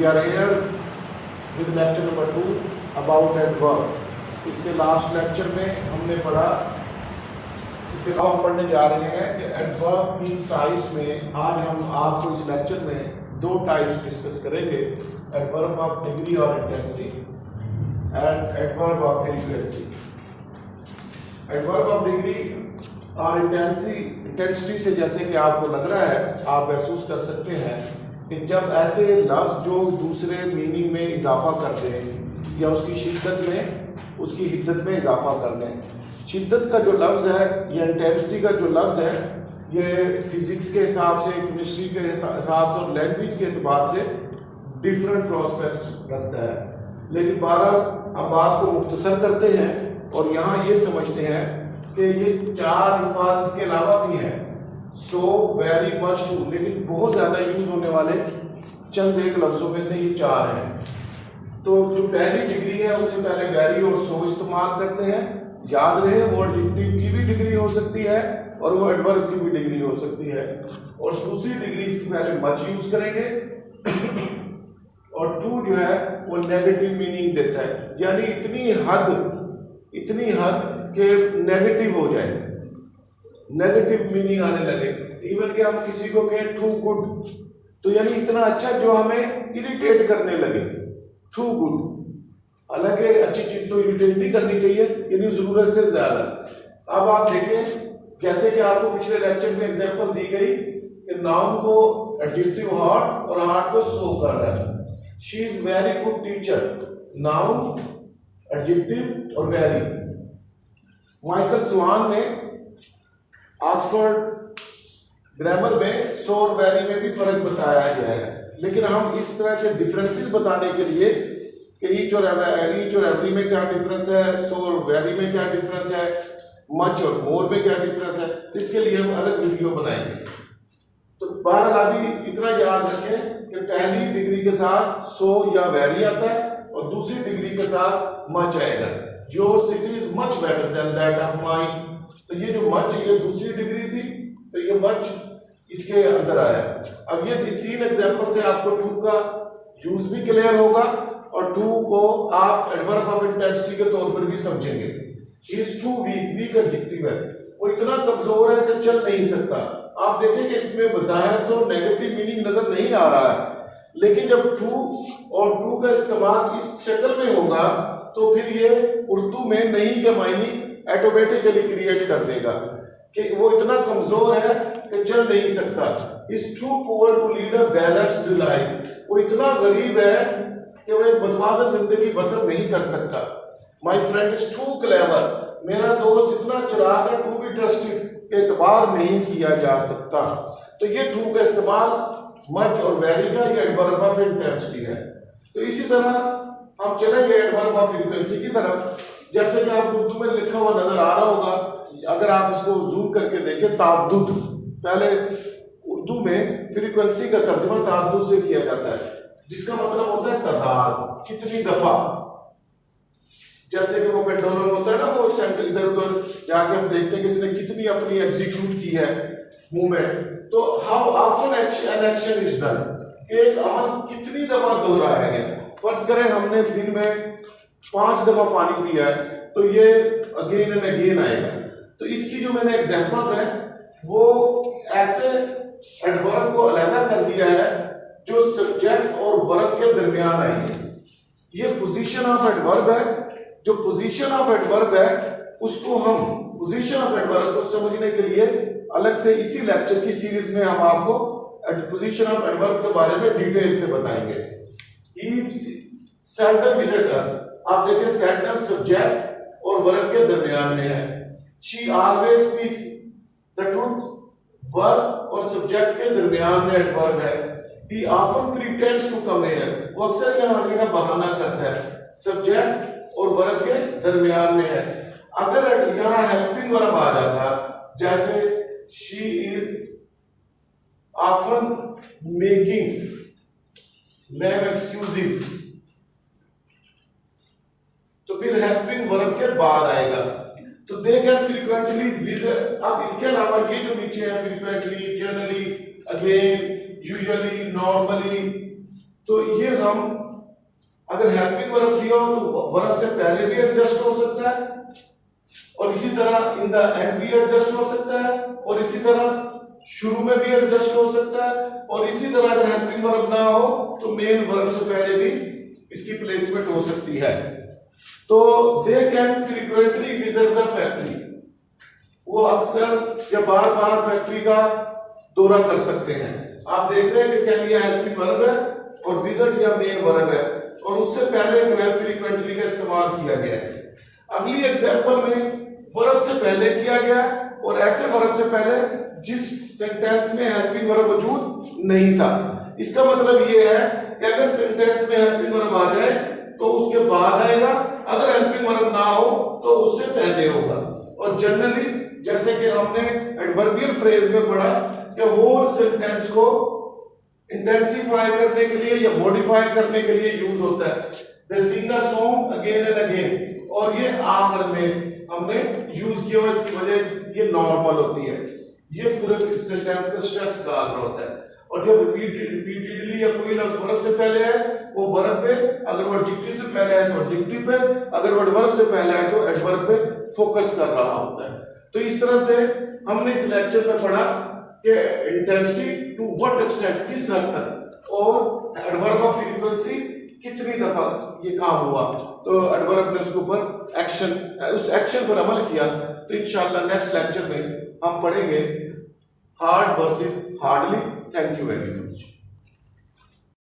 We are here with lecture number 2 about adverb। इससे last lecture में हमने पढ़ा, इससे अब हम पढ़ने जा रहे हैं कि एडवर्ब की टाइप्स में। आज हम आपको इस लेक्चर में दो टाइप्स डिस्कस करेंगे, एडवर्ब ऑफ डिग्री और intensity and adverb of frequency. Adverb of degree और इंटेंसिटी से जैसे कि आपको लग रहा है, आप महसूस कर सकते हैं कि जब ऐसे लफ्ज़ जो दूसरे मीनिंग में इजाफा करते हैं या उसकी हिद्दत में इजाफा कर दें। शिद्दत का जो लफ्ज़ है या इंटेंसिटी का जो लफ्ज़ है, ये फिज़िक्स के हिसाब से, केमिस्ट्री के हिसाब से और लैंग्वेज के एतबार से डिफरेंट प्रॉस्पेक्ट्स रखता है। लेकिन बहरहाल हम बात को मुख्तसर करते हैं और यहाँ ये समझते हैं कि ये चार अल्फाज के अलावा भी हैं, सो वेरी मच टू, लेकिन बहुत ज़्यादा यूज होने वाले चंद एक लफ्ज़ों में से ये चार हैं। तो जो पहली डिग्री है उससे पहले वेरी और सो इस्तेमाल करते हैं। याद रहे, वो एडजेक्टिव की भी डिग्री हो सकती है और वो एडवर्ब की भी डिग्री हो सकती है। और दूसरी डिग्री से पहले मच यूज करेंगे और टू जो है वो नेगेटिव मीनिंग देता है, यानी इतनी हद के नेगेटिव हो जाए, नेगेटिव मीनिंग आने लगे। इवन कि हम किसी को कहें टू गुड, तो यानी इतना अच्छा जो हमें इरिटेट करने लगे, टू गुड। हालांकि अच्छी चीज तो इरिटेट नहीं करनी चाहिए, यानी जरूरत से ज्यादा। अब आप देखें, जैसे कि आपको पिछले लेक्चर में एग्जांपल दी गई कि नाउन को एडजेक्टिव हार्ट और हार्ट को सो कर रहा है। She is very good teacher, noun adjective और वेरी। माइकल स्वान ने ऑक्सफोर्ड ग्रामर में सो और वेरी में भी फर्क बताया गया है, लेकिन हम इस तरह के डिफरेंसेस बताने के लिए कि ईच और एवरी में क्या डिफरेंस है, सो और वेरी में क्या डिफरेंस है, मच और मोर में क्या डिफरेंस है, इसके लिए हम अलग वीडियो बनाएंगे। तो बहरहाल अभी इतना याद रखें कि पहली डिग्री के साथ सो या वेरी आता है और दूसरी डिग्री के साथ मच आएगा। Your city is much better than that of mine. तो ये जो मच, ये दूसरी डिग्री थी, तो ये मच इसके अंदर आया। अब ये तीन एग्जांपल से आपको टू का यूज भी क्लियर होगा और टू को आप एडवर्ब ऑफ इंटेंसिटी के तौर पर भी समझेंगे। इज टू वीक एडजेक्टिव है, वो इतना कमजोर है कि चल नहीं सकता। आप देखें कि इसमें बज़ाहिर तो नेगेटिव मीनिंग नजर नहीं आ रहा है, लेकिन जब टू और टू का इस्तेमाल इस शक्ल में होगा तो फिर ये उर्दू में नहीं के मायने ऑटोमेटिकली क्रिएट कर देगा कि वो इतना कमजोर है कि चल नहीं सकता। Is too poor to lead a balanced life, वो इतना गरीब है कि वो एक मतवाज़न जिंदगी बसर नहीं कर सकता। My friend is too clever, मेरा दोस्त इतना चालाक है, टू बी ट्रस्टेड, एतबार नहीं किया जा सकता। तो ये टू का इस्तेमाल मच और वेरी का ये एडवर्ब ऑफ इंटेंसिटी है। तो इसी तरह हम चलेंगे एडवर्ब ऑफ फ्रीक्वेंसी की तरफ। जैसे कि आप उर्दू में लिखा हुआ नजर आ रहा होगा, अगर आप इसको जूम करके देखें, ताद्दुद। पहले उर्दू में फ्रीक्वेंसी का तर्जुमा ताद्दुद से किया जाता है, जिसका मतलब होता है तादाद, कितनी दफा। जैसे कि वो पेंडुलम होता है ना, वो सेंटर इधर उधर जाके हम देखते हैं कि इसने कितनी अपनी एग्जीक्यूट की है मूवमेंट। तो how often an action is done, एक अमल कितनी दफा दोहराया गया। फर्ज करें हमने दिन में 5 दफा पानी पिया है, तो ये अगेन एंड अगेन आएगा। तो इसकी जो मैंने एग्जांपल्स हैं वो ऐसे एडवर्ब को अलग कर दिया है जो सब्जेक्ट और वर्ब के दरमियान आएंगे। ये पोजीशन ऑफ एडवर्ब है। जो पोजीशन ऑफ एडवर्ब है उसको हम पोजीशन ऑफ एडवर्ब को समझने के लिए अलग से इसी लेक्चर की सीरीज में हम आपको पोजीशन ऑफ एडवर्ब के बारे में डिटेल से बताएंगे। He seldom visit us, आप देखिए सेल्डम सब्जेक्ट और वर्ब के दरमियान में है। She always speaks the truth, verb और सब्जेक्ट के दरमियान में एडवर्ब है। He often pretends to come here, वो अक्सर यहाँ आने का बहाना करता है, सब्जेक्ट और वर्ब के दरमियान में है। अगर यहाँ हेल्पिंग वर्ब आ जाता, जैसे she is often making them excuses, तो फिर हेल्पिंग वर्ब के बाद आएगा। तो दे कैन फ्रीक्वेंटली विजिट। अब इसके अलावा ये जो नीचे है frequently, generally, again, usually, normally, तो ये हम अगर हेल्पिंग वर्ब दिया हो तो वर्ब से पहले भी एडजस्ट हो सकता है, और इसी तरह इन द एंड भी एडजस्ट हो सकता है, और इसी तरह शुरू में भी एडजस्ट हो सकता है, और इसी तरह अगर हेल्पिंग वर्ब ना हो तो मेन वर्ब से पहले भी इसकी प्लेसमेंट हो सकती है। तो they can frequently visit the factory, वो अक्सर या बार बार फैक्ट्री का दौरा कर सकते हैं। आप देख रहे हैं कि कैन यह हेल्पिंग वर्ब है और विजिट या मेन वर्ब है, और उससे पहले जो है फ्रीक्वेंटली का इस्तेमाल किया गया है। अगली एग्जांपल में वर्ब से पहले किया गया और ऐसे वर्ब से पहले जिस सेंटेंस में हेल्पिंग वर्ब मौजूद नहीं था। इसका मतलब ये है कि अगर सेंटेंस में हेल्पिंग वर्ब आ जाए तो उसके बाद आएगा, अगर हेल्पिंग वर्ब ना हो तो उससे पहले होगा। और जनरली जैसे कि हमने एडवर्बियल फ्रेज में पढ़ा कि होल सेंटेंस को इंटेंसिफाई करने के लिए या मॉडिफाई करने के लिए यूज होता है। They sing a song again and again, और ये आखिर में हमने यूज किया हुआ, इसकी वजह ये नॉर्मल होती है, ये पूरे सेंटेंस पे स्ट्रेस डाल रहा होता है। और जब रिपीटेडली या कोई लफ्ज वर्ब से पहले है वो वर्ब पे, अगर वो एडजेक्टिव से पहले है तो एडजेक्टिव पे, अगर वो एडवर्ब से पहले है तो एडवर्ब पे फोकस कर रहा होता है। तो इस तरह से हमने इस लेक्चर में पढ़ा कि इंटेंसिटी टू व्हाट एक्सटेंट, किस हद तक, और एडवर्ब ऑफ फ्रीक्वेंसी कितनी दफा ये काम हुआ, तो एडवर्ब ने उसके ऊपर एक्शन, उस एक्शन पर अमल किया। तो इंशाल्लाह नेक्स्ट लेक्चर में हम पढ़ेंगे hard versus hardly. Thank you very much.